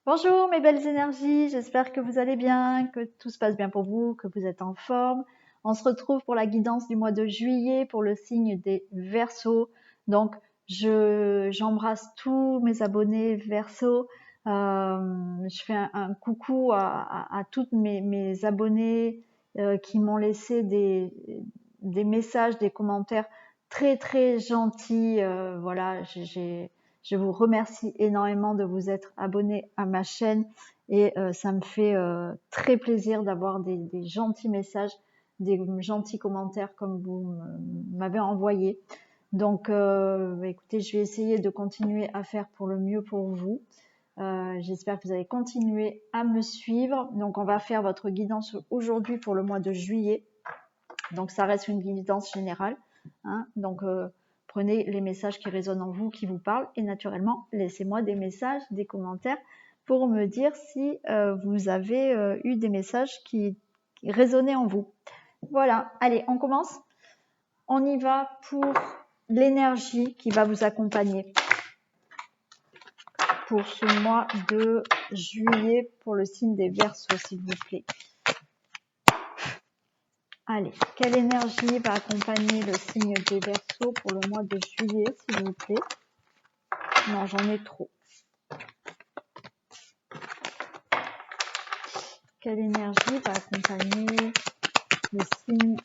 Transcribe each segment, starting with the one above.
Bonjour mes belles énergies, j'espère que vous allez bien, que tout se passe bien pour vous, que vous êtes en forme. On se retrouve pour la guidance du mois de juillet pour le signe des Verseaux. Donc j'embrasse tous mes abonnés Verseaux. Je fais un coucou à toutes mes abonnés qui m'ont laissé des messages, des commentaires très très gentils. Voilà, je vous remercie énormément de vous être abonné à ma chaîne et ça me fait très plaisir d'avoir des gentils messages, des gentils commentaires comme vous m'avez envoyé. Donc écoutez, je vais essayer de continuer à faire pour le mieux pour vous. J'espère que vous allez continuer à me suivre. Donc on va faire votre guidance aujourd'hui pour le mois de juillet. Donc ça reste une guidance générale, hein. Donc prenez les messages qui résonnent en vous, qui vous parlent, et naturellement laissez-moi des messages, des commentaires pour me dire si vous avez eu des messages qui résonnaient en vous. Voilà, allez, on commence. On y va pour l'énergie qui va vous accompagner pour ce mois de juillet pour le signe des Verseaux, s'il vous plaît. Allez, quelle énergie va accompagner le signe des Verseaux pour le mois de juillet, s'il vous plaît? Non, j'en ai trop. Quelle énergie va accompagner le signe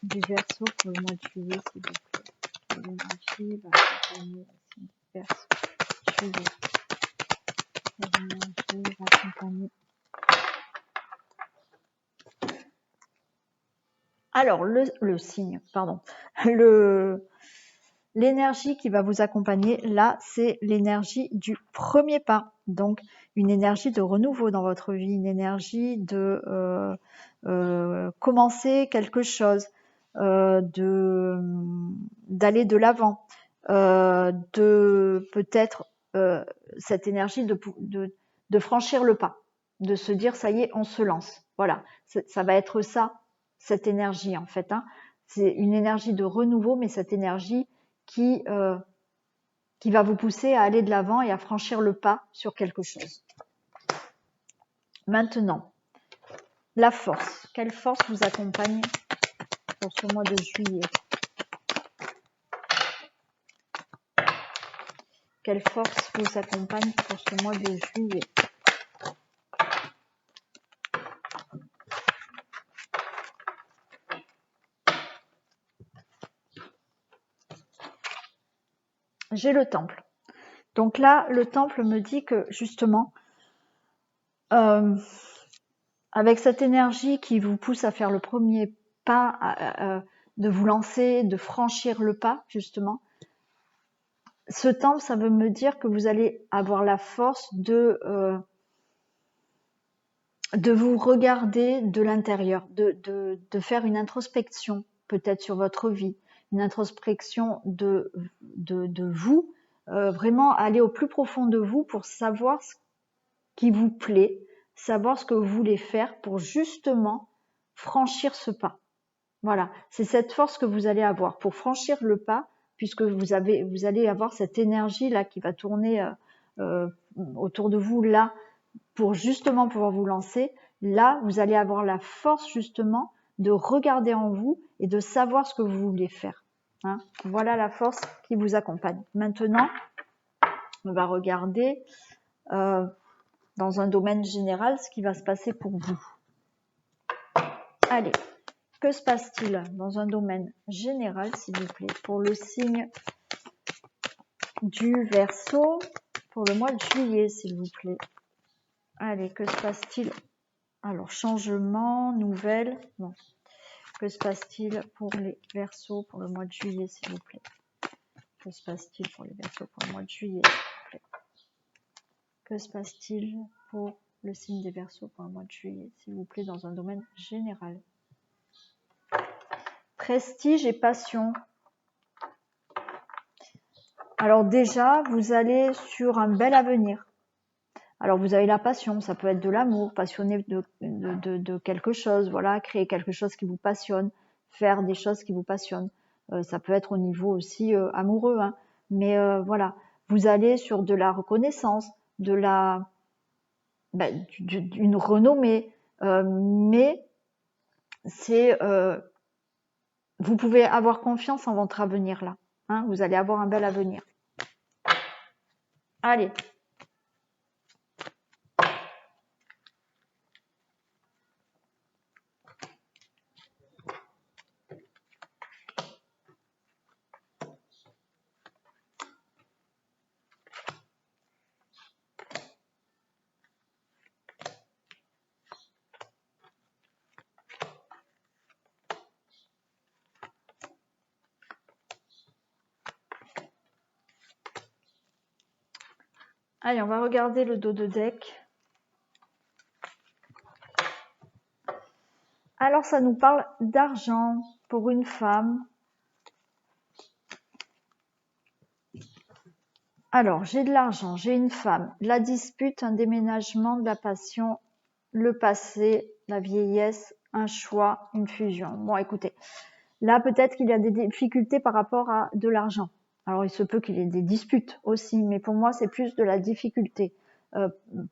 du Verseau pour le mois de juillet, s'il vous plaît? Quelle énergie va accompagner le signe du Verseau juillet? Quelle énergie va accompagner? Alors, le signe, pardon. L'énergie qui va vous accompagner, là, c'est l'énergie du premier pas. Donc, une énergie de renouveau dans votre vie, une énergie de commencer quelque chose, d'aller de l'avant, de peut-être cette énergie de franchir le pas, de se dire, ça y est, on se lance. Voilà, ça va être ça, cette énergie en fait, hein. C'est une énergie de renouveau, mais cette énergie qui va vous pousser à aller de l'avant et à franchir le pas sur quelque chose. Maintenant, la force. Quelle force vous accompagne pour ce mois de juillet? Quelle force vous accompagne pour ce mois de juillet? J'ai le temple. Donc là, le temple me dit que justement, avec cette énergie qui vous pousse à faire le premier pas, de vous lancer, de franchir le pas, justement, ce temple, ça veut me dire que vous allez avoir la force de vous regarder de l'intérieur, de faire une introspection peut-être sur votre vie, une introspection de vous, vraiment aller au plus profond de vous pour savoir ce qui vous plaît, savoir ce que vous voulez faire pour justement franchir ce pas. Voilà, c'est cette force que vous allez avoir pour franchir le pas, puisque vous allez avoir cette énergie là qui va tourner autour de vous là pour justement pouvoir vous lancer. Là, vous allez avoir la force justement de regarder en vous et de savoir ce que vous voulez faire, hein. Voilà la force qui vous accompagne. Maintenant, on va regarder dans un domaine général ce qui va se passer pour vous. Allez, que se passe-t-il dans un domaine général, s'il vous plaît, pour le signe du Verseau pour le mois de juillet, s'il vous plaît? Allez, que se passe-t-il? Alors, changement, nouvelle. Bon. Que se passe-t-il pour les Verseaux pour le mois de juillet, s'il vous plaît? Que se passe-t-il pour les Verseaux pour le mois de juillet, s'il vous plaît? Que se passe-t-il pour le signe des Verseaux pour le mois de juillet, s'il vous plaît, dans un domaine général? Prestige et passion. Alors déjà, vous allez sur un bel avenir. Alors vous avez la passion, ça peut être de l'amour, passionné de quelque chose, voilà, créer quelque chose qui vous passionne, faire des choses qui vous passionnent. Ça peut être au niveau aussi amoureux, hein. Mais voilà, vous allez sur de la reconnaissance, de la d'une renommée, mais c'est vous pouvez avoir confiance en votre avenir là. Hein, vous allez avoir un bel avenir. Allez. Allez, on va regarder le dos de deck. Alors, ça nous parle d'argent pour une femme. Alors, j'ai de l'argent, j'ai une femme, la dispute, un déménagement, de la passion, le passé, la vieillesse, un choix, une fusion. Bon, écoutez, là, peut-être qu'il y a des difficultés par rapport à de l'argent. Alors, il se peut qu'il y ait des disputes aussi, mais pour moi, c'est plus de la difficulté.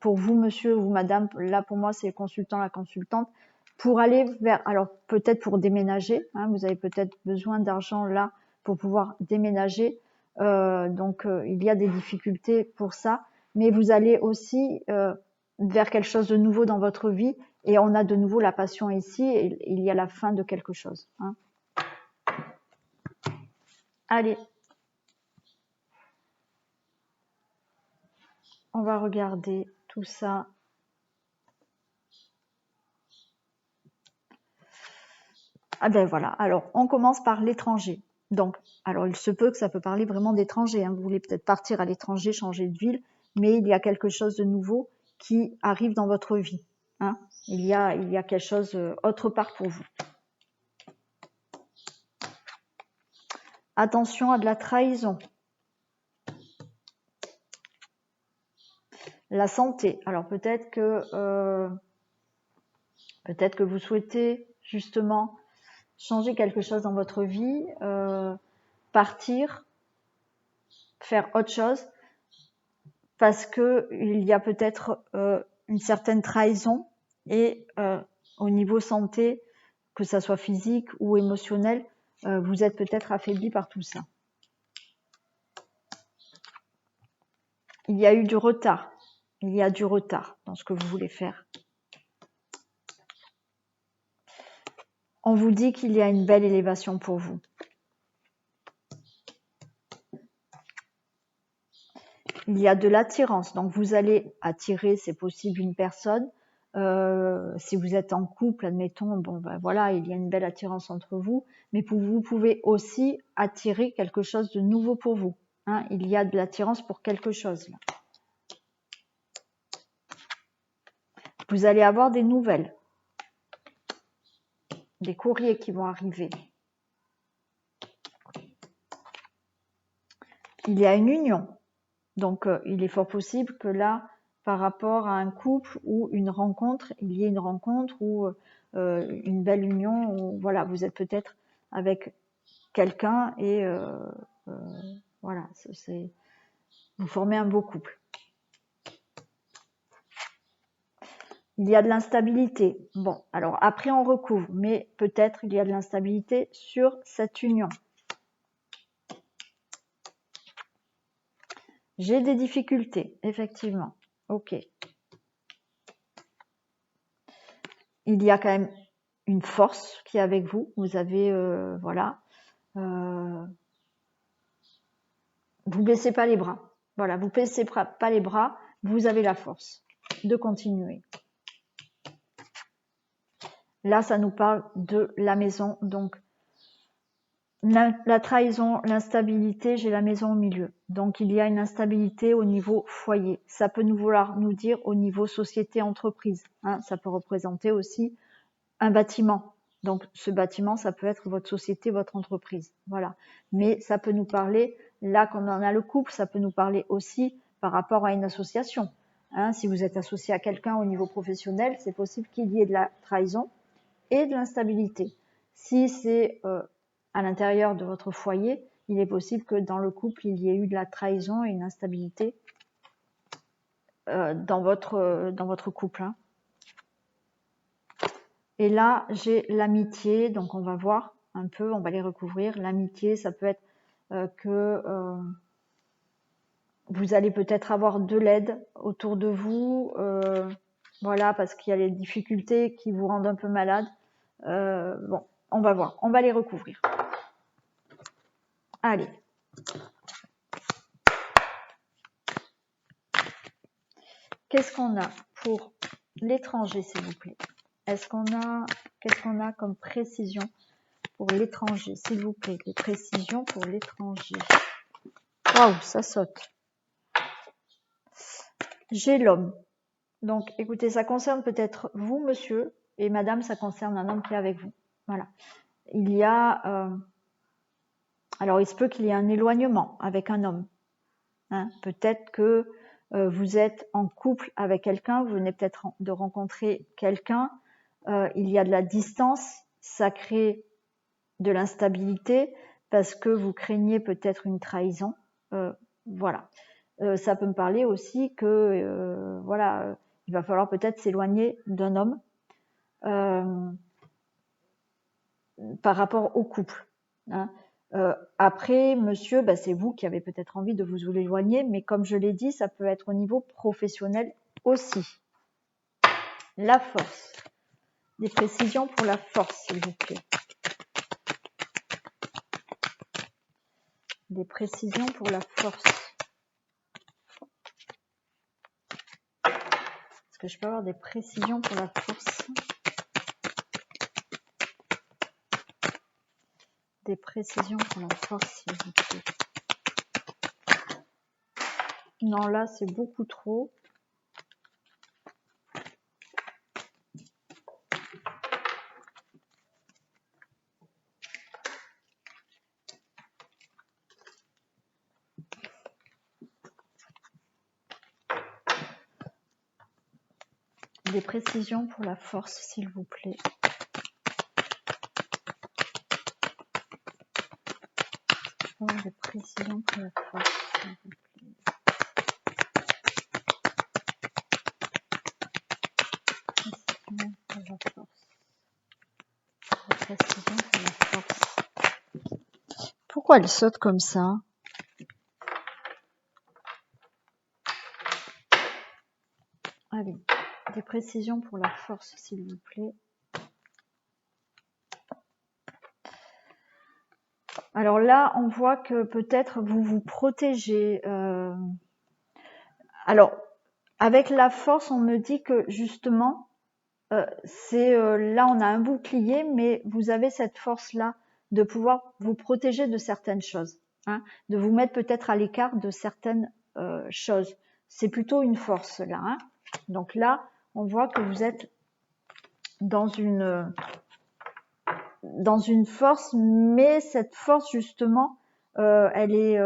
Pour vous, monsieur ou madame, là, pour moi, c'est le consultant, la consultante, pour aller vers, alors peut-être pour déménager, hein, vous avez peut-être besoin d'argent là pour pouvoir déménager, donc il y a des difficultés pour ça, mais vous allez aussi vers quelque chose de nouveau dans votre vie, et on a de nouveau la passion ici, et il y a la fin de quelque chose. Hein. Allez, on va regarder tout ça. Ah ben voilà, alors on commence par l'étranger. Donc, alors il se peut que ça peut parler vraiment d'étranger. Hein. Vous voulez peut-être partir à l'étranger, changer de ville, mais il y a quelque chose de nouveau qui arrive dans votre vie. Hein. Il y a quelque chose autre part pour vous. Attention à de la trahison. La santé. Alors peut-être que vous souhaitez justement changer quelque chose dans votre vie, partir, faire autre chose, parce que il y a peut-être une certaine trahison, et au niveau santé, que ça soit physique ou émotionnel, vous êtes peut-être affaibli par tout ça. Il y a eu du retard. Il y a du retard dans ce que vous voulez faire. On vous dit qu'il y a une belle élévation pour vous. Il y a de l'attirance, donc vous allez attirer, c'est possible, une personne. Si vous êtes en couple, admettons, bon ben voilà, il y a une belle attirance entre vous, mais vous pouvez aussi attirer quelque chose de nouveau pour vous. Hein, il y a de l'attirance pour quelque chose là. Vous allez avoir des nouvelles, des courriers qui vont arriver. Il y a une union, donc il est fort possible que là, par rapport à un couple ou une rencontre, il y ait une rencontre ou une belle union, ou voilà, vous êtes peut-être avec quelqu'un et voilà, vous formez un beau couple. Il y a de l'instabilité. Bon, alors après on recouvre, mais peut-être il y a de l'instabilité sur cette union. J'ai des difficultés, effectivement. Ok. Il y a quand même une force qui est avec vous. Vous avez, voilà. Vous baissez pas les bras. Voilà, vous baissez pas les bras. Vous avez la force de continuer. Là, ça nous parle de la maison. Donc, la trahison, l'instabilité, j'ai la maison au milieu. Donc, il y a une instabilité au niveau foyer. Ça peut nous vouloir nous dire au niveau société, entreprise. Hein, ça peut représenter aussi un bâtiment. Donc, ce bâtiment, ça peut être votre société, votre entreprise. Voilà. Mais ça peut nous parler, là, quand on a le couple, ça peut nous parler aussi par rapport à une association. Hein, si vous êtes associé à quelqu'un au niveau professionnel, c'est possible qu'il y ait de la trahison et de l'instabilité. Si c'est à l'intérieur de votre foyer, il est possible que dans le couple, il y ait eu de la trahison et une instabilité. dans votre couple. Hein. Et là, j'ai l'amitié, donc on va voir un peu, on va les recouvrir. L'amitié, ça peut être que vous allez peut-être avoir de l'aide autour de vous, voilà, parce qu'il y a les difficultés qui vous rendent un peu malade. Bon, on va voir, on va les recouvrir. Allez. Qu'est-ce qu'on a pour l'étranger, s'il vous plaît? Qu'est-ce qu'on a comme précision pour l'étranger, s'il vous plaît? Les précisions pour l'étranger. Waouh, ça saute. J'ai l'homme. Donc, écoutez, ça concerne peut-être vous, monsieur, et madame, ça concerne un homme qui est avec vous. Voilà. Il y a... alors, il se peut qu'il y ait un éloignement avec un homme. Hein. Peut-être que vous êtes en couple avec quelqu'un, vous venez peut-être de rencontrer quelqu'un, il y a de la distance, ça crée de l'instabilité parce que vous craignez peut-être une trahison. Voilà. Ça peut me parler aussi que voilà, il va falloir peut-être s'éloigner d'un homme par rapport au couple. Hein. Après, monsieur, bah, c'est vous qui avez peut-être envie de vous éloigner, mais comme je l'ai dit, ça peut être au niveau professionnel aussi. La force. Des précisions pour la force, s'il vous plaît. Des précisions pour la force. Est-ce que je peux avoir des précisions pour la force? Des précisions pour la force, s'il vous plaît. Non, là, c'est beaucoup trop. Des précisions pour la force, s'il vous plaît. Des précisions pour la force, s'il vous plaît. Précisions pour la force. Des précisions pour la force. Pourquoi elle saute comme ça? Allez, des précisions pour la force, s'il vous plaît. Alors là, on voit que peut-être vous vous protégez. Alors, avec la force, on me dit que justement, là, on a un bouclier, mais vous avez cette force-là de pouvoir vous protéger de certaines choses, hein, de vous mettre peut-être à l'écart de certaines choses. C'est plutôt une force là. Hein. Donc là, on voit que vous êtes dans une force, mais cette force justement, elle est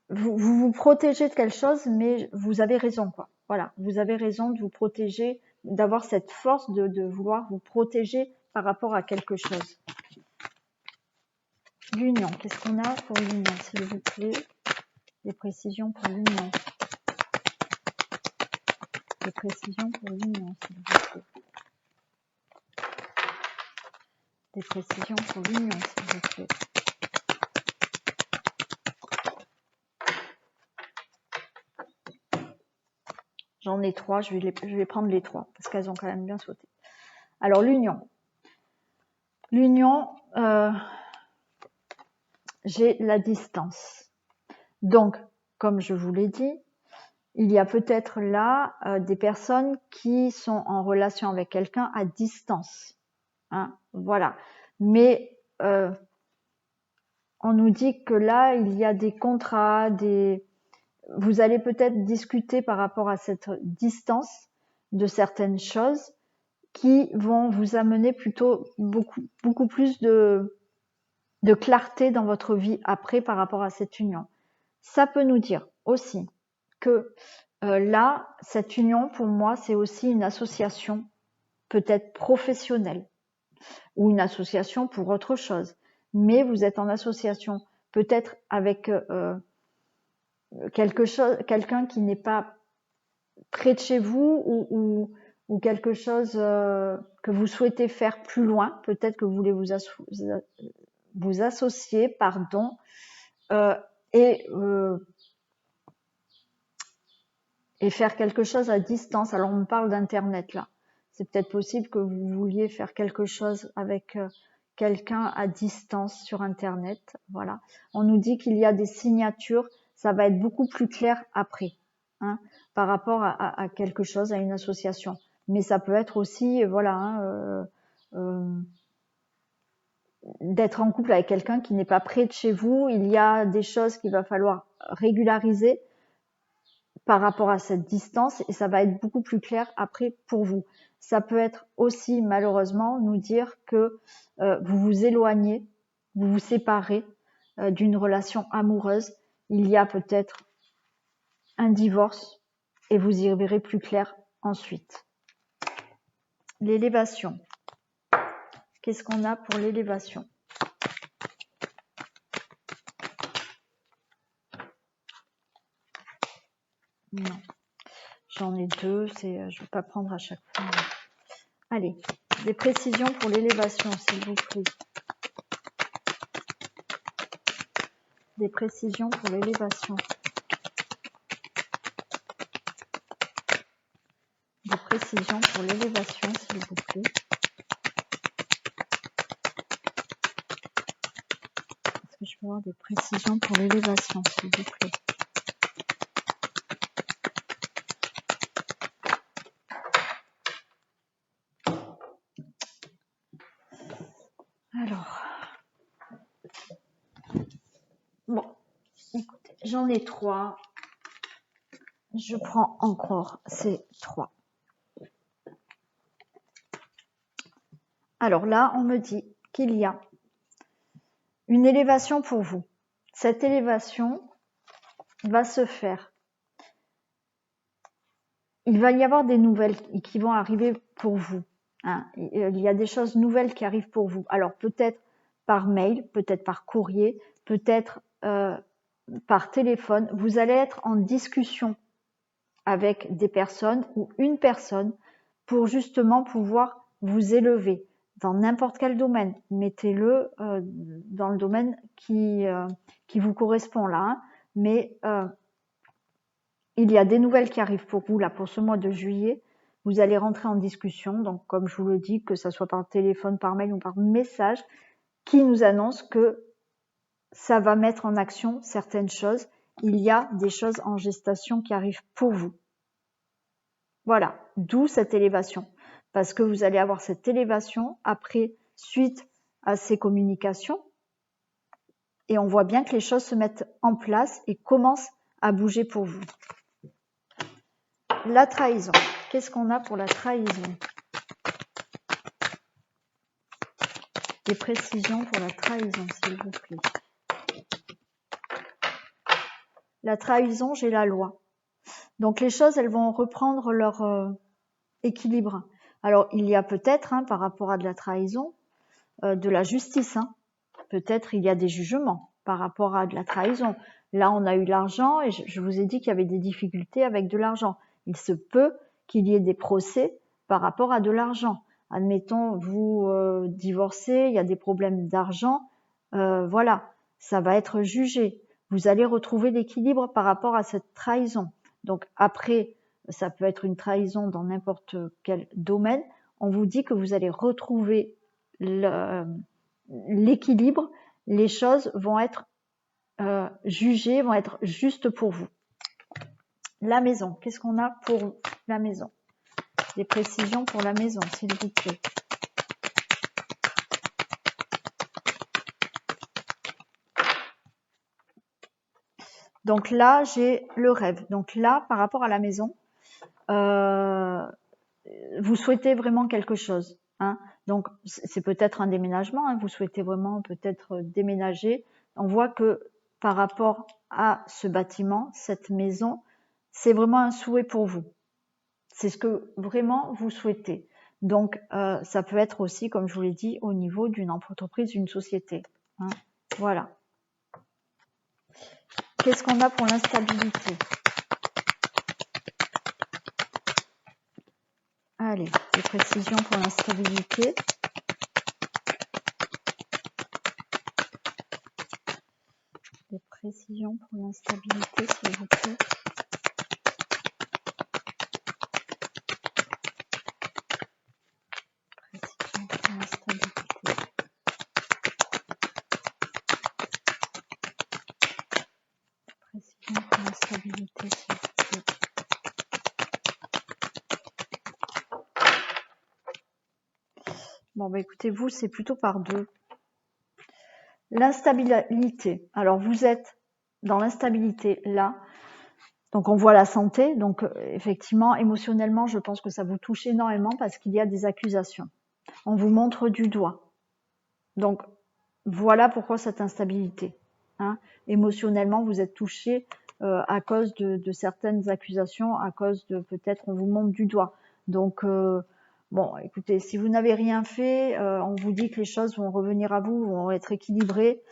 vous protégez de quelque chose, mais vous avez raison, quoi. Voilà, vous avez raison de vous protéger, d'avoir cette force de vouloir vous protéger par rapport à quelque chose. L'union, qu'est-ce qu'on a pour l'union, s'il vous plaît? Des précisions pour l'union. Des précisions pour l'union, s'il vous plaît. Des précisions pour l'union, s'il vous plaît. J'en ai trois, je vais prendre les trois, parce qu'elles ont quand même bien sauté. Alors, l'union. L'union, j'ai la distance. Donc, comme je vous l'ai dit, il y a peut-être là des personnes qui sont en relation avec quelqu'un à distance. Hein, voilà. Mais on nous dit que là, il y a des contrats, vous allez peut-être discuter par rapport à cette distance de certaines choses qui vont vous amener plutôt beaucoup plus de clarté dans votre vie après par rapport à cette union. Ça peut nous dire aussi que là, cette union, pour moi, c'est aussi une association peut-être professionnelle ou une association pour autre chose. Mais vous êtes en association peut-être avec quelqu'un qui n'est pas près de chez vous ou quelque chose que vous souhaitez faire plus loin. Peut-être que vous voulez vous associer, pardon, et faire quelque chose à distance. Alors on me parle d'internet là. C'est peut-être possible que vous vouliez faire quelque chose avec quelqu'un à distance sur internet. Voilà. On nous dit qu'il y a des signatures. Ça va être beaucoup plus clair après, hein, par rapport à quelque chose, à une association. Mais ça peut être aussi, voilà, hein, d'être en couple avec quelqu'un qui n'est pas près de chez vous. Il y a des choses qu'il va falloir régulariser par rapport à cette distance et ça va être beaucoup plus clair après pour vous. Ça peut être aussi malheureusement nous dire que vous vous éloignez, vous vous séparez d'une relation amoureuse. Il y a peut-être un divorce et vous y verrez plus clair ensuite. L'élévation. Qu'est-ce qu'on a pour l'élévation? Non. J'en ai deux, je ne vais pas prendre à chaque fois. Allez, des précisions pour l'élévation, s'il vous plaît. Des précisions pour l'élévation. Des précisions pour l'élévation, s'il vous plaît. Est-ce que je peux avoir des précisions pour l'élévation, s'il vous plaît? Alors, bon, écoutez, j'en ai trois. Je prends encore ces trois. Alors là, on me dit qu'il y a une élévation pour vous. Cette élévation va se faire. Il va y avoir des nouvelles qui vont arriver pour vous. Hein. Il y a des choses nouvelles qui arrivent pour vous. Alors peut-être par mail, peut-être par courrier, peut-être par téléphone. Vous allez être en discussion avec des personnes ou une personne pour justement pouvoir vous élever dans n'importe quel domaine. Mettez-le dans le domaine qui vous correspond là. Hein. Mais il y a des nouvelles qui arrivent pour vous là pour ce mois de juillet. Vous allez rentrer en discussion, donc comme je vous le dis, que ce soit par téléphone, par mail ou par message, qui nous annonce que ça va mettre en action certaines choses. Il y a des choses en gestation qui arrivent pour vous. Voilà, d'où cette élévation. Parce que vous allez avoir cette élévation après, suite à ces communications. Et on voit bien que les choses se mettent en place et commencent à bouger pour vous. La trahison. Qu'est-ce qu'on a pour la trahison? Des précisions pour la trahison, s'il vous plaît. La trahison, j'ai la loi. Donc les choses, elles vont reprendre leur équilibre. Alors il y a peut-être, hein, par rapport à de la trahison, de la justice. Hein. Peut-être il y a des jugements par rapport à de la trahison. Là, on a eu l'argent et je vous ai dit qu'il y avait des difficultés avec de l'argent. Il se peut qu'il y ait des procès par rapport à de l'argent. Admettons, vous divorcez, il y a des problèmes d'argent, voilà, ça va être jugé. Vous allez retrouver l'équilibre par rapport à cette trahison. Donc après, ça peut être une trahison dans n'importe quel domaine. On vous dit que vous allez retrouver l'équilibre. Les choses vont être jugées, vont être justes pour vous. La maison, qu'est-ce qu'on a pour la maison? Des précisions pour la maison, s'il vous plaît. Donc là, j'ai le rêve. Donc là, par rapport à la maison, vous souhaitez vraiment quelque chose. Hein. Donc c'est peut-être un déménagement. Hein. Vous souhaitez vraiment peut-être déménager. On voit que par rapport à ce bâtiment, cette maison, c'est vraiment un souhait pour vous. C'est ce que vraiment vous souhaitez. Donc, ça peut être aussi, comme je vous l'ai dit, au niveau d'une entreprise, d'une société. Hein. Voilà. Qu'est-ce qu'on a pour l'instabilité? Allez, des précisions pour l'instabilité. Des précisions pour l'instabilité, s'il vous plaît. Précisions pour l'instabilité. Précisions pour l'instabilité, s'il vous plaît. Bon, bah écoutez, vous, c'est plutôt par deux. L'instabilité. Alors, vous êtes dans l'instabilité là. Donc, on voit la santé. Donc, effectivement, émotionnellement, je pense que ça vous touche énormément parce qu'il y a des accusations. On vous montre du doigt. Donc, voilà pourquoi cette instabilité. Hein. Émotionnellement, vous êtes touché à cause de certaines accusations, à cause de peut-être on vous montre du doigt. Donc, bon, écoutez, si vous n'avez rien fait, on vous dit que les choses vont revenir à vous, vont être équilibrées.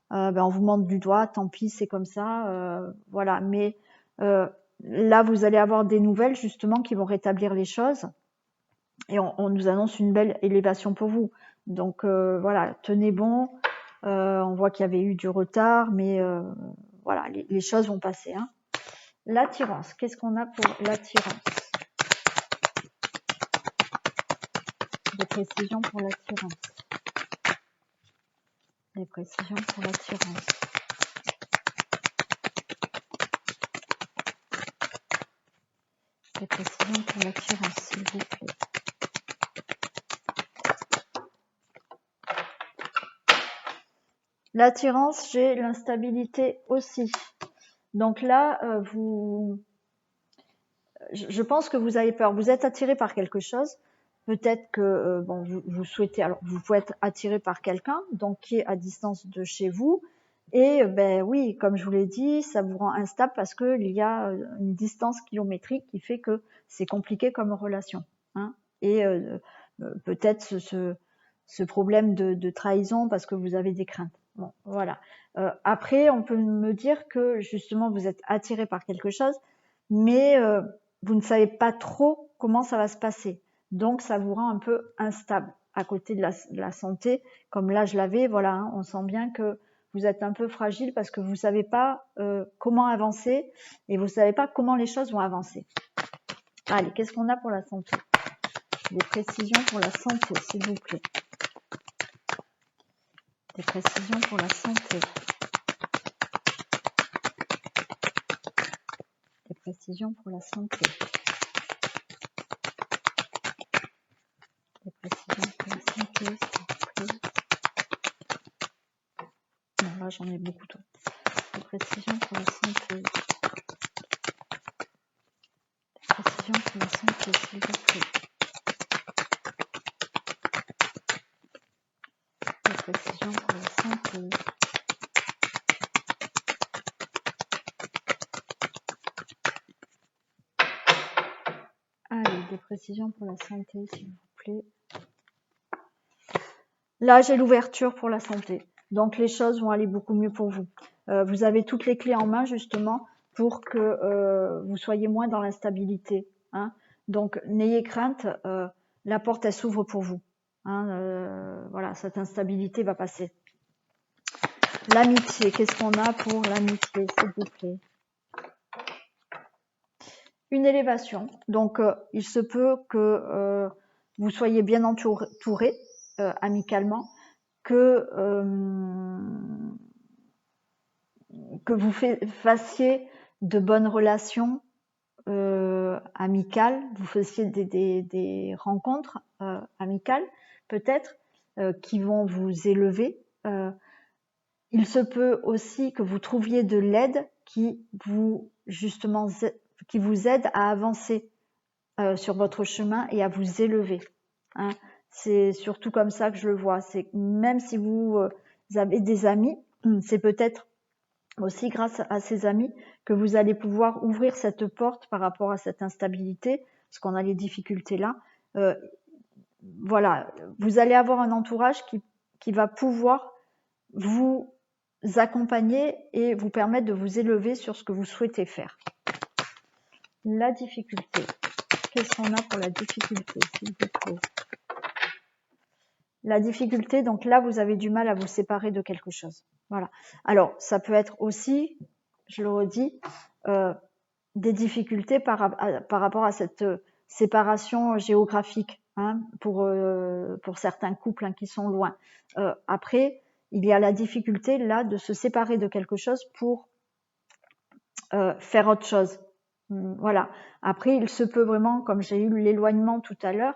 Ben, on vous montre du doigt, tant pis, c'est comme ça. Voilà, mais là, vous allez avoir des nouvelles justement qui vont rétablir les choses. Et on nous annonce une belle élévation pour vous. Donc voilà, tenez bon. On voit qu'il y avait eu du retard, mais voilà, les choses vont passer. Hein. L'attirance, qu'est-ce qu'on a pour l'attirance? Des précisions pour l'attirance. Des précisions pour l'attirance. Des précisions pour l'attirance, s'il vous plaît. L'attirance, j'ai l'instabilité aussi. Donc là, je pense que vous avez peur. Vous êtes attiré par quelque chose. Peut-être que bon, vous souhaitez. Alors, vous pouvez être attiré par quelqu'un, donc qui est à distance de chez vous. Et ben oui, comme je vous l'ai dit, ça vous rend instable parce que il y a une distance kilométrique qui fait que c'est compliqué comme relation. Hein. Et peut-être ce problème de trahison parce que vous avez des craintes. Bon, voilà. Après, on peut me dire que justement vous êtes attiré par quelque chose, mais vous ne savez pas trop comment ça va se passer. Donc, ça vous rend un peu instable à côté de la santé. Comme là, je l'avais, voilà, hein, on sent bien que vous êtes un peu fragile parce que vous ne savez pas comment avancer et vous ne savez pas comment les choses vont avancer. Allez, qu'est-ce qu'on a pour la santé? Des précisions pour la santé, s'il vous plaît. Des précisions pour la santé. Des précisions pour la santé. Des précisions pour la santé, s'il vous plaît. Non, là, j'en ai beaucoup trop. Des précisions pour la santé. Des précisions pour la santé, s'il vous plaît. Des précisions pour la santé. Allez, des précisions pour la santé, s'il vous plaît. Là, j'ai l'ouverture pour la santé. Donc, les choses vont aller beaucoup mieux pour vous. Vous avez toutes les clés en main, justement, pour que vous soyez moins dans l'instabilité. Hein. Donc, n'ayez crainte, la porte, elle s'ouvre pour vous. Hein, voilà, cette instabilité va passer. L'amitié, qu'est-ce qu'on a pour l'amitié, s'il vous plaît? Une élévation. Donc, il se peut que vous soyez bien entouré amicalement, que vous fassiez de bonnes relations amicales, vous fassiez des rencontres amicales, peut-être, qui vont vous élever. Il se peut aussi que vous trouviez de l'aide qui vous aide à avancer sur votre chemin et à vous élever. Hein. C'est surtout comme ça que je le vois. C'est même si vous avez des amis, c'est peut-être aussi grâce à ces amis que vous allez pouvoir ouvrir cette porte par rapport à cette instabilité, parce qu'on a les difficultés là. Voilà, vous allez avoir un entourage qui va pouvoir vous accompagner et vous permettre de vous élever sur ce que vous souhaitez faire. La difficulté. Qu'est-ce qu'on a pour la difficulté, s'il vous plaît? La difficulté, donc là, vous avez du mal à vous séparer de quelque chose. Voilà. Alors, ça peut être aussi, je le redis, des difficultés par rapport à cette séparation géographique, hein, pour certains couples, hein, qui sont loin. Après, il y a la difficulté là de se séparer de quelque chose pour faire autre chose. Voilà. Après, il se peut vraiment, comme j'ai eu l'éloignement tout à l'heure,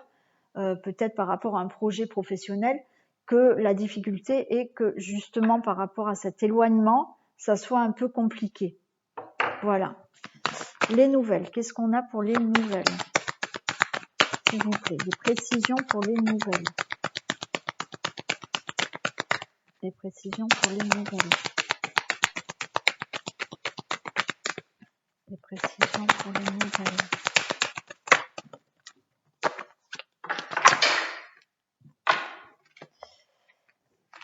peut-être par rapport à un projet professionnel, que la difficulté est que justement par rapport à cet éloignement, ça soit un peu compliqué. Voilà. Les nouvelles. Qu'est-ce qu'on a pour les nouvelles? S'il vous plaît, des précisions pour les nouvelles. Des précisions pour les nouvelles. Des précisions pour les nouvelles.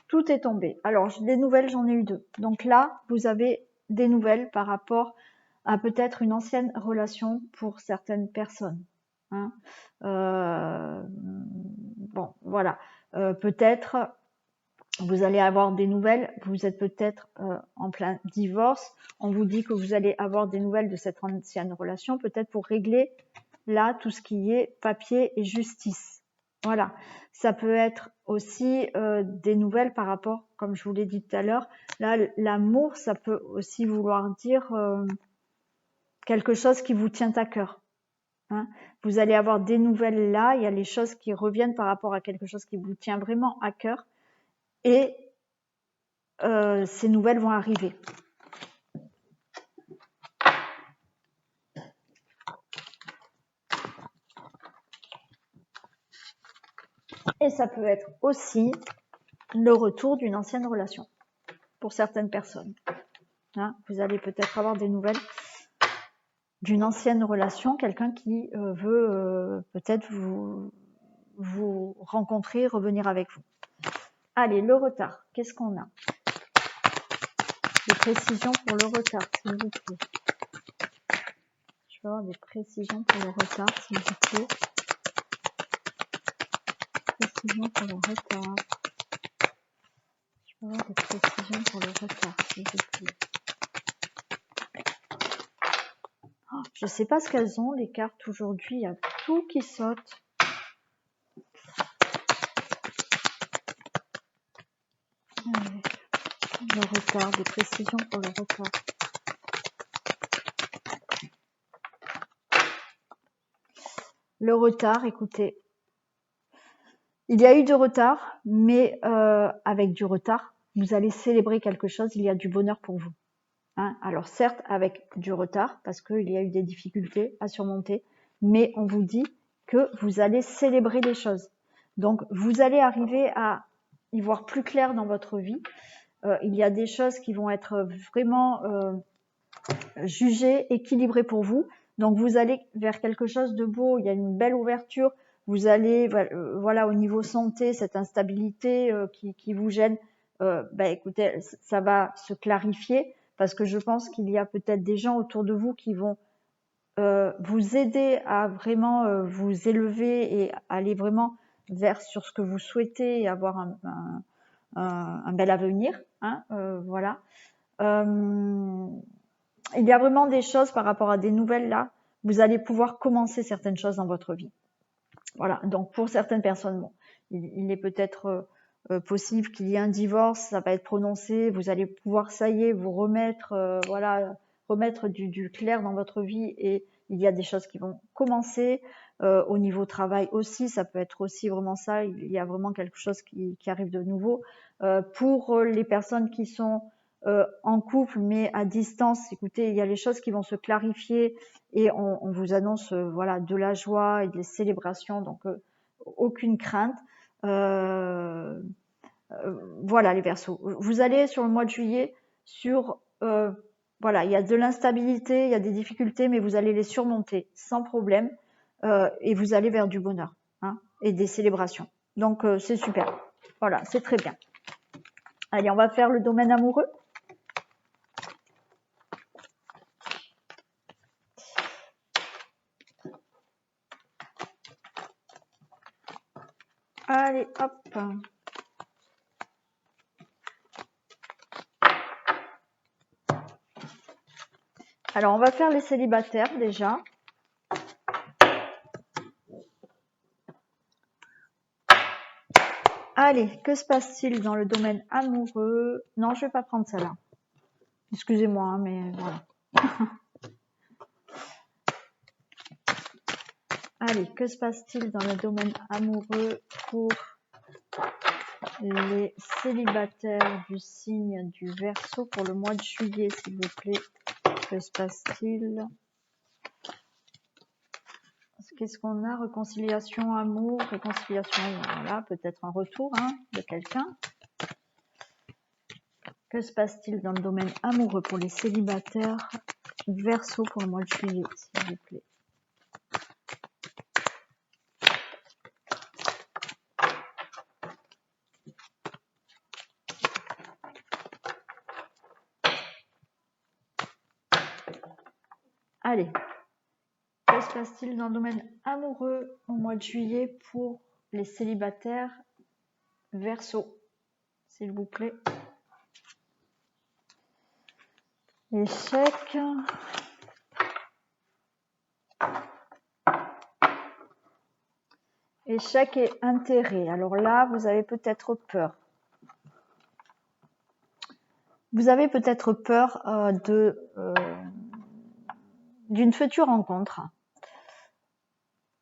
Tout est tombé. Alors, des nouvelles, j'en ai eu 2. Donc là, vous avez des nouvelles par rapport à peut-être une ancienne relation pour certaines personnes. Hein. Bon, voilà. Peut-être, vous allez avoir des nouvelles. Vous êtes peut-être en plein divorce. On vous dit que vous allez avoir des nouvelles de cette ancienne relation, peut-être pour régler là tout ce qui est papier et justice. Voilà, ça peut être aussi des nouvelles par rapport, comme je vous l'ai dit tout à l'heure, là l'amour, ça peut aussi vouloir dire quelque chose qui vous tient à cœur. Hein. Vous allez avoir des nouvelles là, il y a les choses qui reviennent par rapport à quelque chose qui vous tient vraiment à cœur et ces nouvelles vont arriver. Et ça peut être aussi le retour d'une ancienne relation pour certaines personnes. Hein, vous allez peut-être avoir des nouvelles d'une ancienne relation, quelqu'un qui veut peut-être vous rencontrer, revenir avec vous. Allez, le retard, qu'est-ce qu'on a? Des précisions pour le retard, s'il vous plaît. Je vais avoir des précisions pour le retard, s'il vous plaît. Précisions pour le retard. Je vais avoir des précisions pour le retard, s'il vous plaît. Oh, je ne sais pas ce qu'elles ont, les cartes aujourd'hui. Il y a tout qui saute. Le retard, des précisions pour le retard. Le retard, écoutez, il y a eu du retard, mais avec du retard, vous allez célébrer quelque chose, il y a du bonheur pour vous. Hein, alors certes, avec du retard, parce qu'il y a eu des difficultés à surmonter, mais on vous dit que vous allez célébrer les choses. Donc, vous allez arriver à y voir plus clair dans votre vie. Il y a des choses qui vont être vraiment jugées, équilibrées pour vous. Donc, vous allez vers quelque chose de beau, il y a une belle ouverture. Vous allez, voilà, au niveau santé, cette instabilité qui vous gêne, écoutez, ça va se clarifier parce que je pense qu'il y a peut-être des gens autour de vous qui vont vous aider à vraiment vous élever et aller vraiment vers sur ce que vous souhaitez et avoir un bel avenir. Hein, voilà. Il y a vraiment des choses par rapport à des nouvelles là. Vous allez pouvoir commencer certaines choses dans votre vie. Voilà, donc pour certaines personnes, bon, il est peut-être possible qu'il y ait un divorce, ça va être prononcé, vous allez pouvoir, ça y est, vous remettre, voilà, remettre du clair dans votre vie et il y a des choses qui vont commencer. Au niveau travail aussi, ça peut être aussi vraiment ça, il y a vraiment quelque chose qui arrive de nouveau. Pour les personnes qui sont en couple mais à distance, écoutez, il y a les choses qui vont se clarifier et on vous annonce voilà de la joie et des célébrations, donc aucune crainte. Voilà les Verseaux. Vous allez sur le mois de juillet sur voilà, il y a de l'instabilité, il y a des difficultés, mais vous allez les surmonter sans problème et vous allez vers du bonheur, hein, et des célébrations. Donc c'est super. Voilà, c'est très bien. Allez, on va faire le domaine amoureux. Allez, hop. Alors, on va faire les célibataires déjà. Allez, que se passe-t-il dans le domaine amoureux? Non, je vais pas prendre celle-là. Excusez-moi, hein, mais voilà. Allez, que se passe-t-il dans le domaine amoureux pour les célibataires du signe du Verseau pour le mois de juillet, s'il vous plaît? Que se passe-t-il? Qu'est-ce qu'on a? Réconciliation, amour, réconciliation, voilà, peut-être un retour de quelqu'un. Que se passe-t-il dans le domaine amoureux pour les célibataires Verseau pour le mois de juillet, s'il vous plaît? Allez, que se passe-t-il dans le domaine amoureux au mois de juillet pour les célibataires Verseau, s'il vous plaît? Échec. Échec et intérêt. Alors là, vous avez peut-être peur. Vous avez peut-être peur d'une future rencontre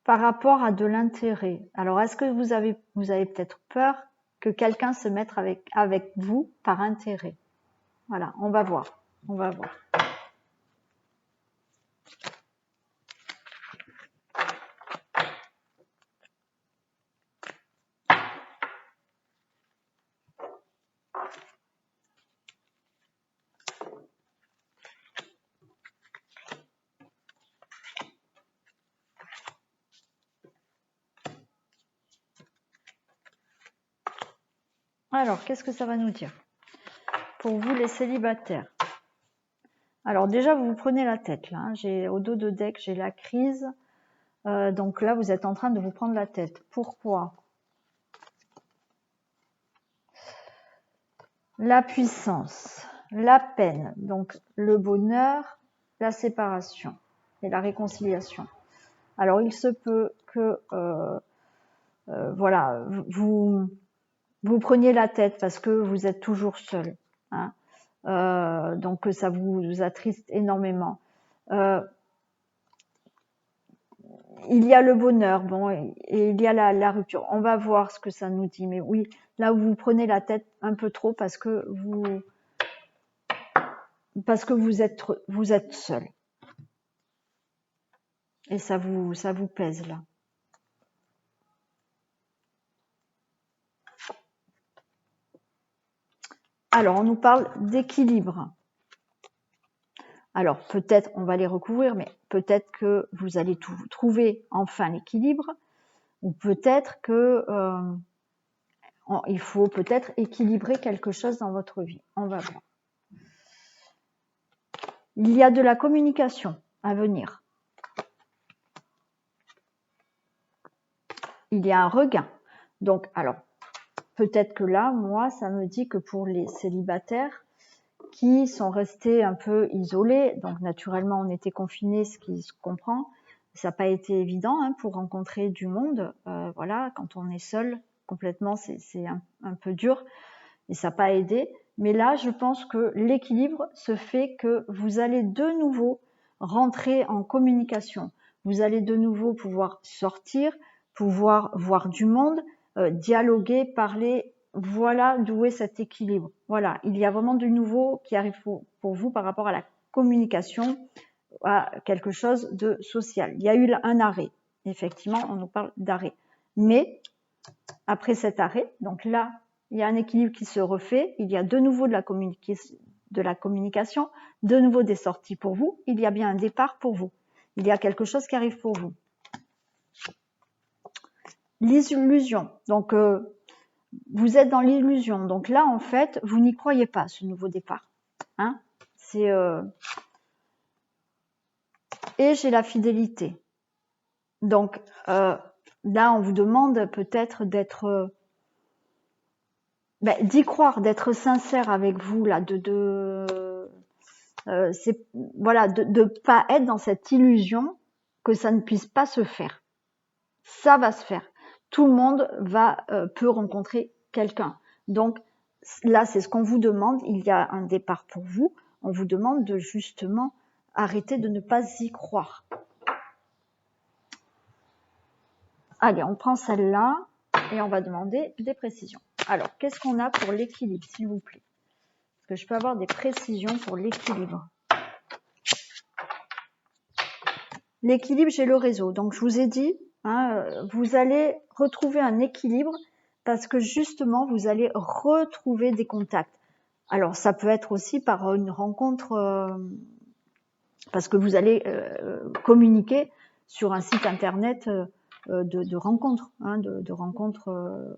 par rapport à de l'intérêt. Alors, est-ce que vous avez peut-être peur que quelqu'un se mette avec vous par intérêt? Voilà, on va voir. On va voir. Alors, qu'est-ce que ça va nous dire pour vous les célibataires? Alors déjà, vous prenez la tête là. J'ai au dos de deck, j'ai la crise. Donc là, vous êtes en train de vous prendre la tête. Pourquoi? La puissance, la peine, donc le bonheur, la séparation et la réconciliation. Alors, il se peut que voilà, vous preniez la tête parce que vous êtes toujours seul. Donc, ça vous attriste énormément. Il y a le bonheur, bon, et il y a la rupture. On va voir ce que ça nous dit. Mais oui, là où vous prenez la tête un peu trop parce que vous êtes seul. Et ça vous pèse là. Alors, on nous parle d'équilibre. Alors, peut-être, on va les recouvrir, mais peut-être que vous allez trouver enfin l'équilibre, ou peut-être que il faut peut-être équilibrer quelque chose dans votre vie. On va voir. Il y a de la communication à venir. Il y a un regain. Donc, alors, peut-être que là, moi, ça me dit que pour les célibataires qui sont restés un peu isolés, donc naturellement, on était confinés, ce qui se comprend, ça n'a pas été évident pour rencontrer du monde. Voilà, quand on est seul, complètement, c'est un peu dur et ça n'a pas aidé. Mais là, je pense que l'équilibre se fait que vous allez de nouveau rentrer en communication. Vous allez de nouveau pouvoir sortir, pouvoir voir du monde, dialoguer, parler. Voilà d'où est cet équilibre. Voilà, il y a vraiment du nouveau qui arrive pour vous par rapport à la communication, à quelque chose de social. Il y a eu un arrêt. Effectivement, on nous parle d'arrêt. Mais après cet arrêt, donc là, il y a un équilibre qui se refait. Il y a de nouveau de la communication, de nouveau des sorties pour vous. Il y a bien un départ pour vous. Il y a quelque chose qui arrive pour vous. L'illusion. Donc, vous êtes dans l'illusion. Donc là, en fait, vous n'y croyez pas, ce nouveau départ. C'est et j'ai la fidélité. Donc, là, on vous demande peut-être d'être, d'y croire, d'être sincère avec vous, là, c'est voilà, de pas être dans cette illusion que ça ne puisse pas se faire. Ça va se faire. Tout le monde peut rencontrer quelqu'un. Donc là, c'est ce qu'on vous demande. Il y a un départ pour vous. On vous demande de justement arrêter de ne pas y croire. Allez, on prend celle-là et on va demander des précisions. Alors, qu'est-ce qu'on a pour l'équilibre, s'il vous plaît? Est-ce que je peux avoir des précisions pour l'équilibre? L'équilibre, j'ai le réseau. Donc, je vous ai dit, vous allez retrouver un équilibre parce que justement, vous allez retrouver des contacts. Alors, ça peut être aussi par une rencontre, parce que vous allez communiquer sur un site internet de rencontres, de rencontres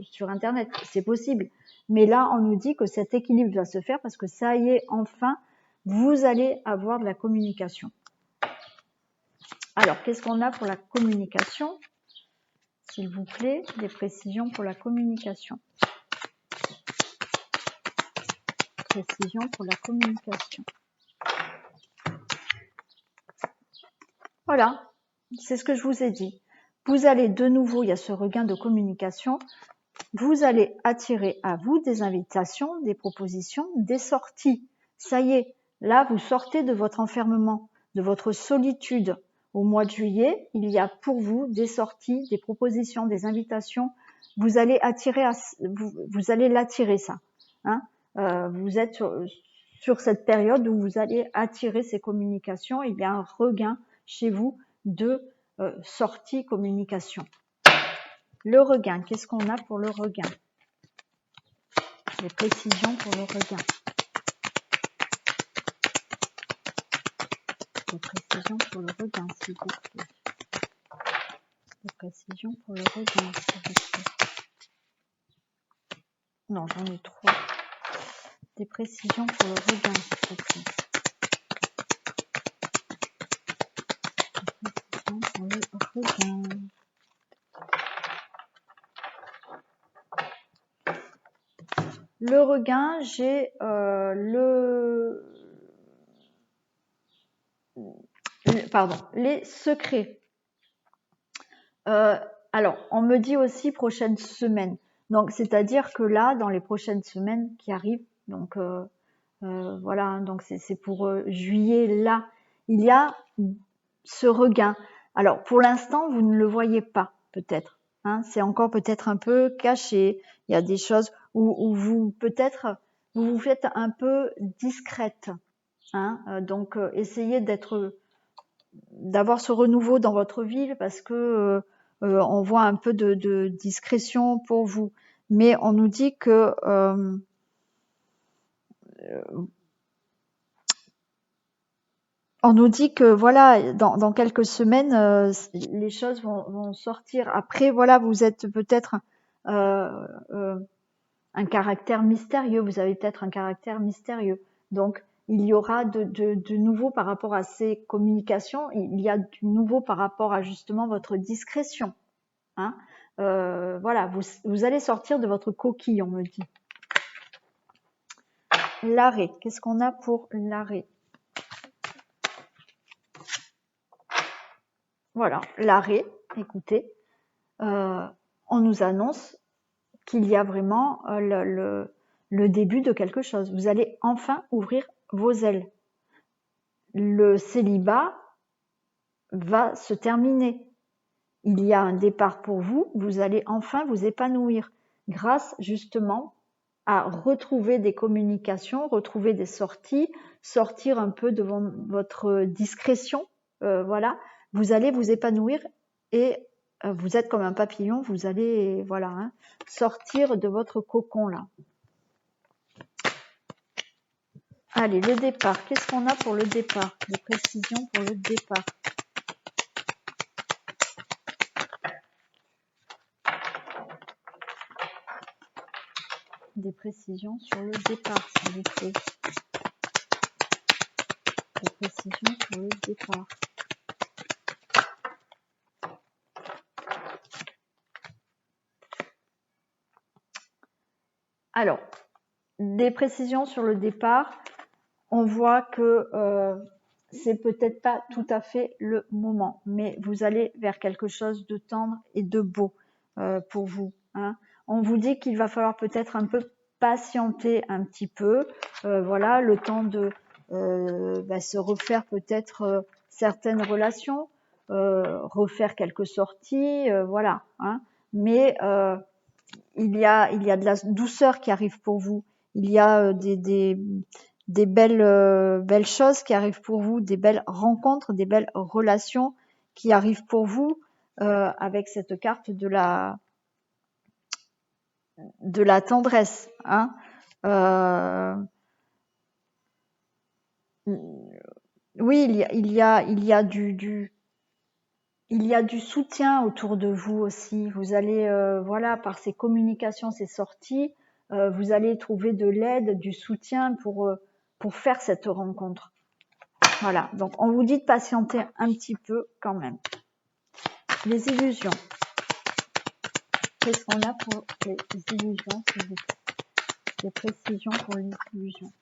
sur internet. C'est possible. Mais là, on nous dit que cet équilibre va se faire parce que ça y est, enfin, vous allez avoir de la communication. Alors, qu'est-ce qu'on a pour la communication? S'il vous plaît, des précisions pour la communication. Précision pour la communication. Voilà, c'est ce que je vous ai dit. Vous allez de nouveau, il y a ce regain de communication, vous allez attirer à vous des invitations, des propositions, des sorties. Ça y est, là, vous sortez de votre enfermement, de votre solitude. Au mois de juillet, il y a pour vous des sorties, des propositions, des invitations. Vous allez attirer, vous allez l'attirer ça. Vous êtes sur cette période où vous allez attirer ces communications. Il y a un regain chez vous de sortie communication. Le regain, qu'est-ce qu'on a pour le regain? Des précisions pour le regain. Des précisions pour le regain, s'il vous plaît. Des précisions pour le regain, s'il vous plaît. Non, j'en ai trop. Des précisions pour le regain, s'il vous plaît. Des précisions pour le regain. Le regain, j'ai les secrets. Alors, on me dit aussi prochaine semaine. Donc, c'est-à-dire que là, dans les prochaines semaines qui arrivent, donc voilà, donc c'est pour juillet, là, il y a ce regain. Alors, pour l'instant, vous ne le voyez pas, peut-être. C'est encore peut-être un peu caché. Il y a des choses où vous, peut-être, vous faites un peu discrète. Donc, essayez d'avoir ce renouveau dans votre vie parce que on voit un peu de discrétion pour vous. Mais on nous dit que voilà, dans quelques semaines, les choses vont sortir. Après, voilà, vous êtes peut-être un caractère mystérieux. Vous avez peut-être un caractère mystérieux. Donc, il y aura de nouveau par rapport à ces communications. Il y a du nouveau par rapport à justement votre discrétion. Voilà, vous allez sortir de votre coquille, on me dit. L'arrêt. Qu'est-ce qu'on a pour l'arrêt? Voilà, l'arrêt. Écoutez, on nous annonce qu'il y a vraiment le début de quelque chose. Vous allez enfin ouvrir vos ailes. Le célibat va se terminer. Il y a un départ pour vous. Vous allez enfin vous épanouir grâce justement à retrouver des communications, retrouver des sorties, sortir un peu de votre discrétion. Voilà, vous allez vous épanouir et vous êtes comme un papillon, vous allez sortir de votre cocon là. Allez, le départ. Qu'est-ce qu'on a pour le départ? Des précisions pour le départ. Des précisions sur le départ, s'il vous plaît. Des précisions sur le départ. Alors, des précisions sur le départ. On voit que c'est peut-être pas tout à fait le moment, mais vous allez vers quelque chose de tendre et de beau pour vous. Hein. On vous dit qu'il va falloir peut-être un peu patienter un petit peu, voilà, le temps de se refaire peut-être certaines relations, refaire quelques sorties, voilà. Hein. Mais il y a de la douceur qui arrive pour vous. Il y a des belles choses qui arrivent pour vous, des belles rencontres, des belles relations qui arrivent pour vous avec cette carte de la tendresse. Hein. Oui, il y a du soutien autour de vous aussi. Vous allez, voilà, par ces communications, ces sorties, vous allez trouver de l'aide, du soutien pour faire cette rencontre. Voilà, donc on vous dit de patienter un petit peu quand même. Les illusions. Qu'est-ce qu'on a pour les illusions, s'il vous plaît? Des précisions pour les illusions.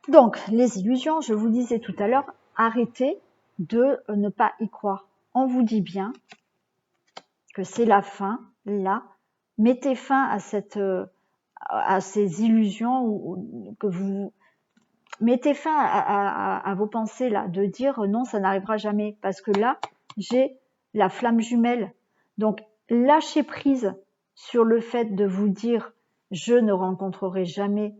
Donc, les illusions, je vous disais tout à l'heure, arrêtez de ne pas y croire. On vous dit bien que c'est la fin, là. Mettez fin à ces illusions que vous mettez fin à vos pensées là, de dire non, ça n'arrivera jamais, parce que là, j'ai la flamme jumelle. Donc, lâchez prise sur le fait de vous dire je ne rencontrerai jamais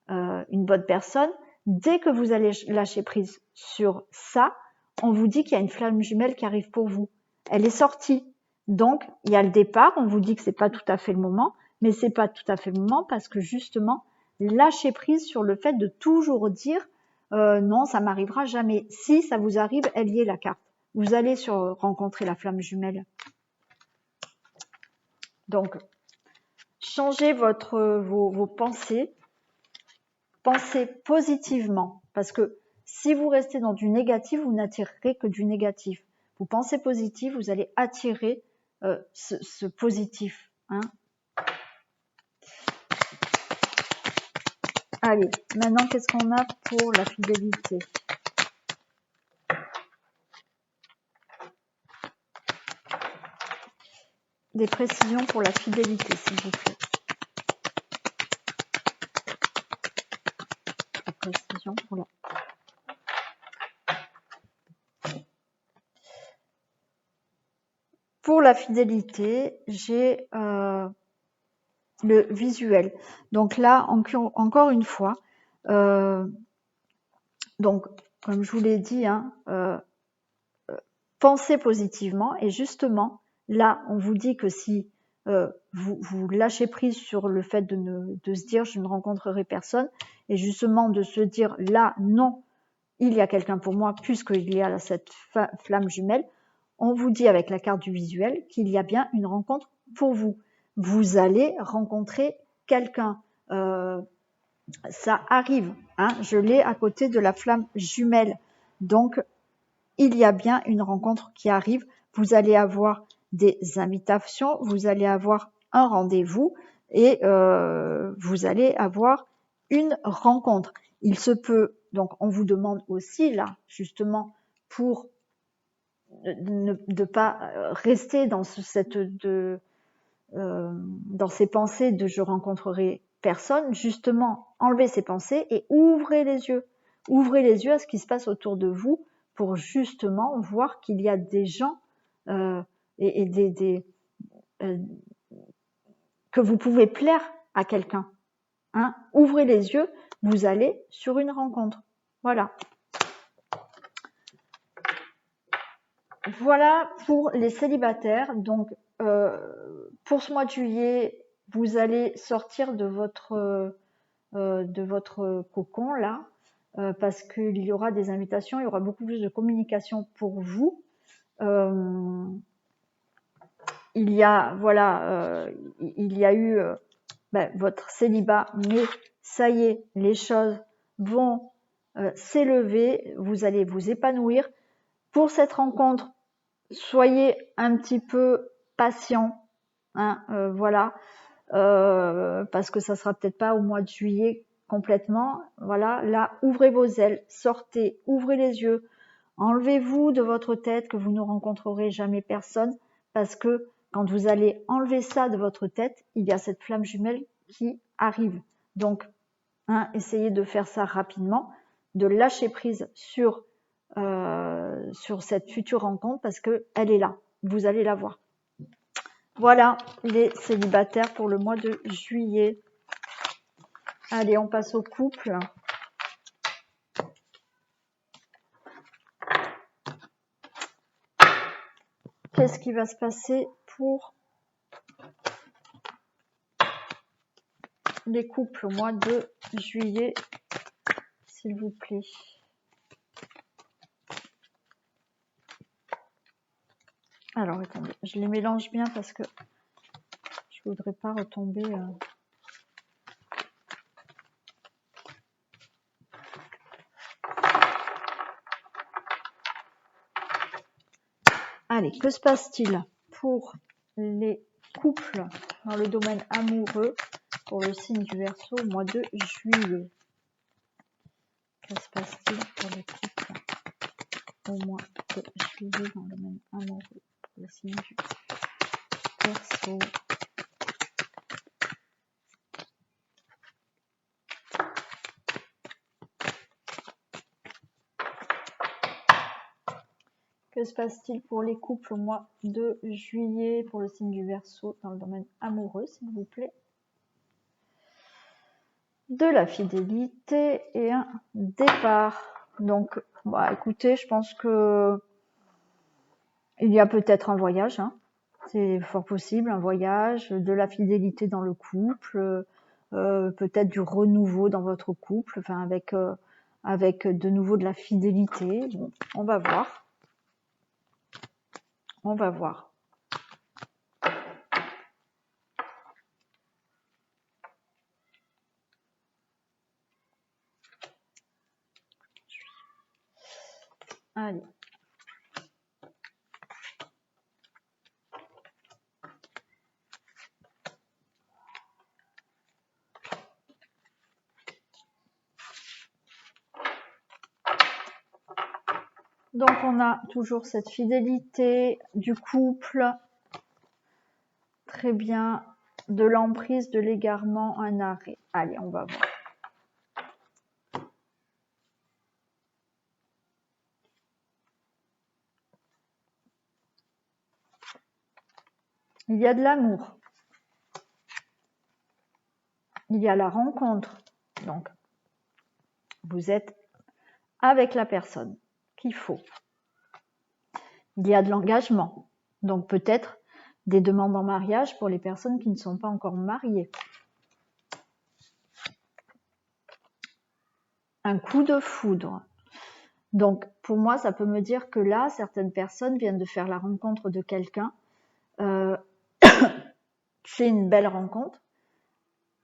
une bonne personne. Dès que vous allez lâcher prise sur ça, on vous dit qu'il y a une flamme jumelle qui arrive pour vous. Elle est sortie. Donc, il y a le départ, on vous dit que c'est pas tout à fait le moment, mais c'est pas tout à fait le moment parce que justement, lâchez prise sur le fait de toujours dire non, ça m'arrivera jamais. Si ça vous arrive, elle y est la carte. Vous allez rencontrer la flamme jumelle. Donc, changez vos pensées. Pensez positivement, parce que si vous restez dans du négatif, vous n'attirerez que du négatif. Vous pensez positif, vous allez attirer ce positif. Hein. Allez, maintenant, qu'est-ce qu'on a pour la fidélité? Des précisions pour la fidélité, s'il vous plaît. Des précisions pour la... Pour la fidélité, j'ai le visuel. Donc là, encore une fois, donc comme je vous l'ai dit, hein, pensez positivement et justement, là, on vous dit que si vous lâchez prise sur le fait de se dire je ne rencontrerai personne et justement de se dire là, non, il y a quelqu'un pour moi puisqu'il y a cette flamme jumelle, on vous dit avec la carte du visuel qu'il y a bien une rencontre pour vous. Vous allez rencontrer quelqu'un. Ça arrive, hein, je l'ai à côté de la flamme jumelle. Donc, il y a bien une rencontre qui arrive. Vous allez avoir des invitations, vous allez avoir un rendez-vous et vous allez avoir une rencontre. Il se peut, donc on vous demande aussi là, justement, pour ne pas rester dans dans ces pensées de je rencontrerai personne, justement, enlevez ces pensées et ouvrez les yeux. Ouvrez les yeux à ce qui se passe autour de vous pour justement voir qu'il y a des gens que vous pouvez plaire à quelqu'un. Hein. Ouvrez les yeux, vous allez sur une rencontre. Voilà. Voilà pour les célibataires. Donc, pour ce mois de juillet, vous allez sortir de votre cocon là, parce qu'il y aura des invitations, il y aura beaucoup plus de communication pour vous. Il y a eu votre célibat, mais ça y est, les choses vont s'élever, vous allez vous épanouir. Pour cette rencontre, soyez un petit peu patient, hein, voilà, parce que ça sera peut-être pas au mois de juillet complètement. Voilà, là, ouvrez vos ailes, sortez, ouvrez les yeux, enlevez-vous de votre tête que vous ne rencontrerez jamais personne, parce que quand vous allez enlever ça de votre tête, il y a cette flamme jumelle qui arrive. Donc, hein, essayez de faire ça rapidement, de lâcher prise sur cette future rencontre parce que elle est là. Vous allez la voir. Voilà les célibataires pour le mois de juillet. Allez, on passe au couple. Qu'est-ce qui va se passer pour les couples au mois de juillet, s'il vous plaît? Alors, attendez, je les mélange bien parce que je voudrais pas retomber... Allez, que se passe-t-il pour les couples dans le domaine amoureux pour le signe du Verseau au mois de juillet? Que se passe-t-il pour les couples au mois de juillet dans le domaine amoureux pour le signe du Verseau? Que se passe-t-il pour les couples au mois de juillet pour le signe du Verseau dans le domaine amoureux, s'il vous plaît? De la fidélité et un départ. Donc, bah, écoutez, je pense que il y a peut-être un voyage, hein. C'est fort possible, un voyage, de la fidélité dans le couple, peut-être du renouveau dans votre couple, enfin avec de nouveau de la fidélité. Bon, on va voir. On va voir. Allez. Donc on a toujours cette fidélité du couple. Très bien. De l'emprise, de l'égarement, un arrêt. Allez, on va voir. Il y a de l'amour. Il y a la rencontre. Donc, vous êtes avec la personne qu'il faut. Il y a de l'engagement. Donc, peut-être des demandes en mariage pour les personnes qui ne sont pas encore mariées. Un coup de foudre. Donc, pour moi, ça peut me dire que là, certaines personnes viennent de faire la rencontre de quelqu'un. C'est une belle rencontre.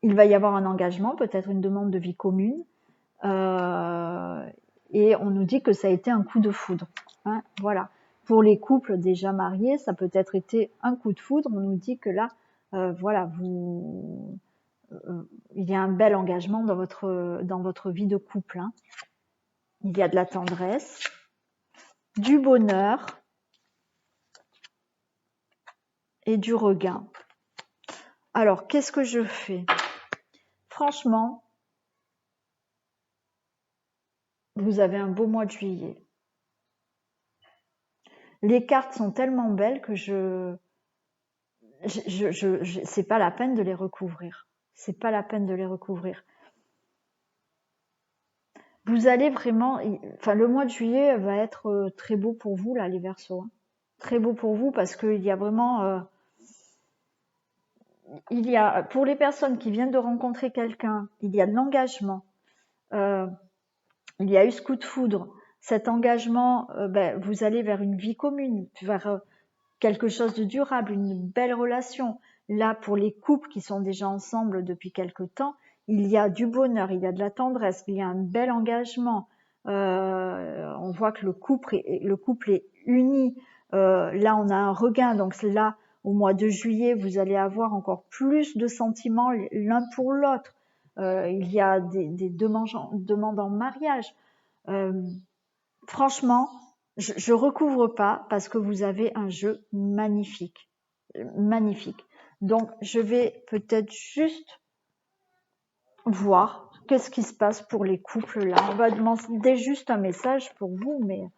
Il va y avoir un engagement, peut-être une demande de vie commune. Et on nous dit que ça a été un coup de foudre. Hein, voilà. Pour les couples déjà mariés, ça peut être été un coup de foudre. On nous dit que là, voilà, il y a un bel engagement dans votre vie de couple. Hein. Il y a de la tendresse, du bonheur et du regain. Alors, qu'est-ce que je fais? Franchement, vous avez un beau mois de juillet. Les cartes sont tellement belles que c'est pas la peine de les recouvrir. C'est pas la peine de les recouvrir. Vous allez vraiment, enfin le mois de juillet va être très beau pour vous là, les Verseaux. Hein. Très beau pour vous parce qu'il y a vraiment, il y a pour les personnes qui viennent de rencontrer quelqu'un, il y a de l'engagement. Il y a eu ce coup de foudre. Cet engagement, vous allez vers une vie commune, vers quelque chose de durable, une belle relation. Là, pour les couples qui sont déjà ensemble depuis quelque temps, il y a du bonheur, il y a de la tendresse, il y a un bel engagement. On voit que le couple est uni. Là, on a un regain, donc là, au mois de juillet, vous allez avoir encore plus de sentiments l'un pour l'autre. Il y a des demandes en mariage. Franchement, je recouvre pas parce que vous avez un jeu magnifique. Magnifique. Donc, je vais peut-être juste voir qu'est-ce qui se passe pour les couples là. On va demander juste un message pour vous, mais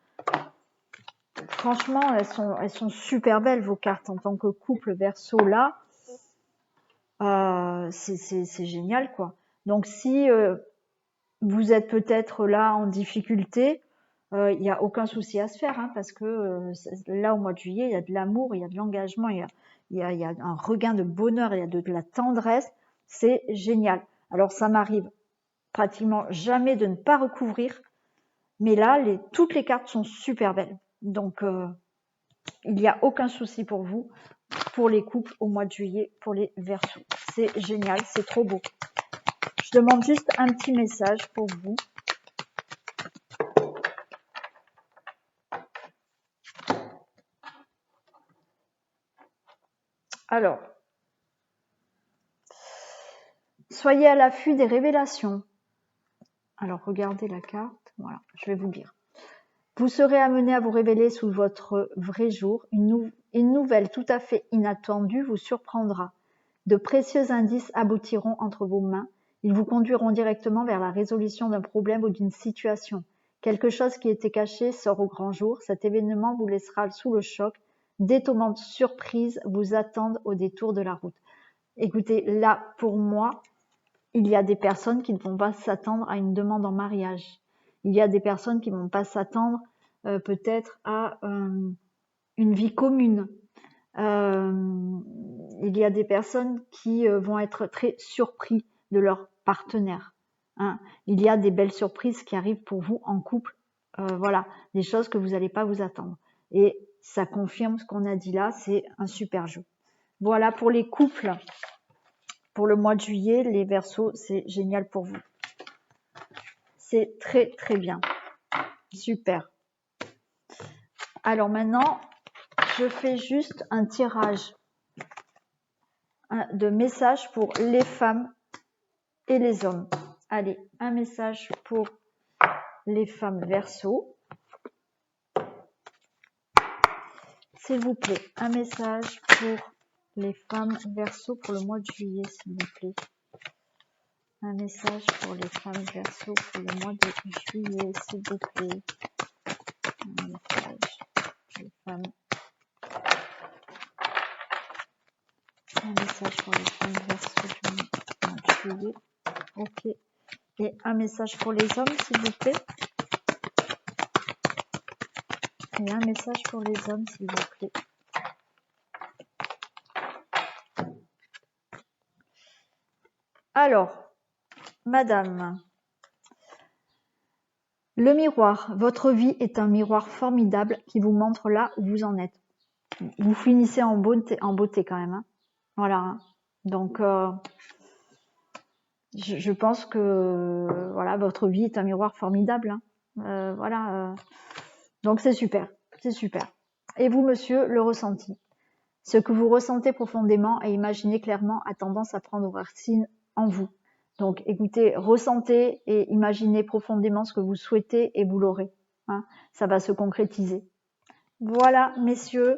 franchement, elles sont super belles vos cartes en tant que couple Verseau là. C'est génial quoi. Donc si vous êtes peut-être là en difficulté, il n'y a aucun souci à se faire hein, parce que là au mois de juillet, il y a de l'amour, il y a de l'engagement, il y a un regain de bonheur, il y a de la tendresse. C'est génial. Alors ça m'arrive pratiquement jamais de ne pas recouvrir, mais là toutes les cartes sont super belles. Donc il n'y a aucun souci pour vous, pour les couples au mois de juillet, pour les Verseaux. C'est génial, c'est trop beau. Je demande juste un petit message pour vous. Alors, soyez à l'affût des révélations. Alors, regardez la carte. Voilà, je vais vous lire. Vous serez amené à vous révéler sous votre vrai jour. Une nouvelle tout à fait inattendue vous surprendra. De précieux indices aboutiront entre vos mains. Ils vous conduiront directement vers la résolution d'un problème ou d'une situation. Quelque chose qui était caché sort au grand jour. Cet événement vous laissera sous le choc. D'étonnantes surprises vous attendent au détour de la route. Écoutez, là, pour moi, il y a des personnes qui ne vont pas s'attendre à une demande en mariage. Il y a des personnes qui ne vont pas s'attendre peut-être à une vie commune. Il y a des personnes qui vont être très surpris de leur partenaire. Hein. Il y a des belles surprises qui arrivent pour vous en couple. Voilà, des choses que vous n'allez pas vous attendre. Et ça confirme ce qu'on a dit là, c'est un super jeu. Voilà pour les couples. Pour le mois de juillet, les Verseaux, c'est génial pour vous. C'est très très bien. Super. Alors maintenant, je fais juste un tirage de messages pour les femmes et les hommes. Allez, un message pour les femmes Verseaux. S'il vous plaît, un message pour les femmes Verseaux pour le mois de juillet, s'il vous plaît. Un message pour les femmes Verseaux pour le mois de juillet, s'il vous plaît. Un message pour les femmes. Un message pour les femmes Verseaux du mois de juillet. Ok. Et un message pour les hommes, s'il vous plaît. Et un message pour les hommes, s'il vous plaît. Alors, madame, le miroir. Votre vie est un miroir formidable qui vous montre là où vous en êtes. Vous finissez en beauté quand même. Hein. Voilà. Hein. Donc, je pense que voilà, votre vie est un miroir formidable. Hein. Voilà. Donc, c'est super. C'est super. Et vous, monsieur, le ressenti. Ce que vous ressentez profondément et imaginez clairement a tendance à prendre racine en vous. Donc, écoutez, ressentez et imaginez profondément ce que vous souhaitez et vous l'aurez. Hein. Ça va se concrétiser. Voilà, messieurs,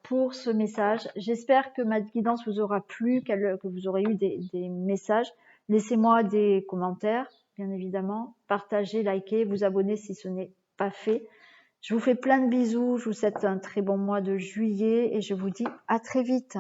pour ce message. J'espère que ma guidance vous aura plu, que vous aurez eu des messages. Laissez-moi des commentaires, bien évidemment. Partagez, likez, vous abonnez si ce n'est pas fait. Je vous fais plein de bisous. Je vous souhaite un très bon mois de juillet et je vous dis à très vite.